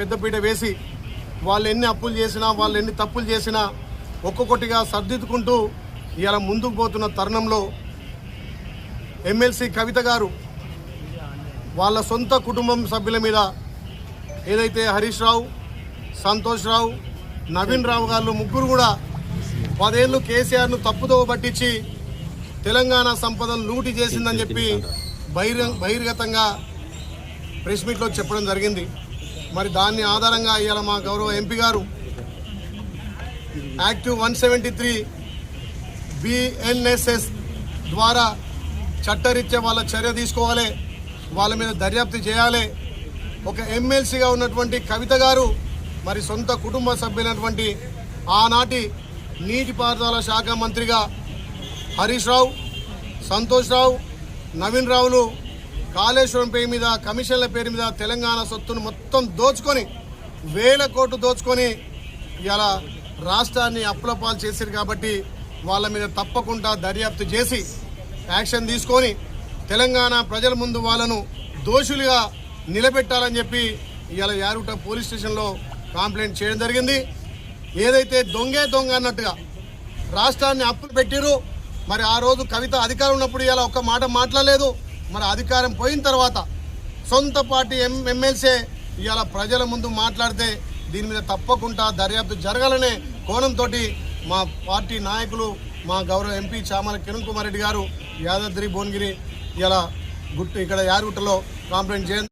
పెద్దపీట వేసి వాళ్ళు ఎన్ని అప్పులు చేసినా వాళ్ళు ఎన్ని తప్పులు చేసినా ఒక్కొక్కటిగా సర్దిద్దుకుంటూ ఇలా ముందుకు పోతున్న తరుణంలో ఎమ్మెల్సీ కవిత గారు వాళ్ళ సొంత కుటుంబం సభ్యుల మీద ఏదైతే హరీష్ రావు, సంతోష్ రావు, నవీన్ రావు గారు ముగ్గురు కూడా 10 ఏళ్ళు కేసీఆర్ను తప్పుదో పట్టించి తెలంగాణ సంపదను లూటి చేసిందని చెప్పి బహిర్గతంగా ప్రెస్ మీట్లో చెప్పడం జరిగింది. మరి దాన్ని ఆధారంగా ఇవాళ మా గౌరవ ఎంపీ గారు యాక్టివ్ 173 BNSS ద్వారా చట్టరీత్యా వాళ్ళ చర్య తీసుకోవాలి, వాళ్ళ మీద దర్యాప్తు చేయాలి. ఒక ఎమ్మెల్సీగా ఉన్నటువంటి కవిత గారు మరి సొంత కుటుంబ సభ్యులైనటువంటి ఆనాటి నీటిపారుదల శాఖ మంత్రిగా హరీష్ రావు, సంతోష్ రావు, నవీన్ రావులు కాళేశ్వరం పేరు మీద కమిషన్ల పేరు మీద తెలంగాణ సొత్తును మొత్తం దోచుకొని 1000 కోట్లు దోచుకొని ఇలా రాష్ట్రాన్ని అప్పులపాలు చేశారు. కాబట్టి వాళ్ళ మీద తప్పకుండా దర్యాప్తు చేసి యాక్షన్ తీసుకొని తెలంగాణ ప్రజల ముందు వాళ్ళను దోషులుగా నిలబెట్టాలని చెప్పి ఇవాళ యారుట పోలీస్ స్టేషన్లో కంప్లైంట్ చేయడం జరిగింది. ఏదైతే దొంగే దొంగ అన్నట్టుగా రాష్ట్రాన్ని అప్పులు పెట్టిరు, మరి ఆ రోజు కవిత అధికారం ఉన్నప్పుడు ఇలా ఒక్క మాట మాట్లాడలేదు. మరి అధికారం పోయిన తర్వాత సొంత పార్టీ ఎమ్మెల్సీ ఇవాళ ప్రజల ముందు మాట్లాడితే దీని మీద తప్పకుండా దర్యాప్తు జరగాలనే కోణంతో మా పార్టీ నాయకులు మా గౌరవ ఎంపీ చామల కిరణ్ కుమార్ రెడ్డి గారు యాదాద్రి భువనగిరి ఇలా ఇక్కడ యారుగుట్టలో కంప్లైంట్ చేయండి.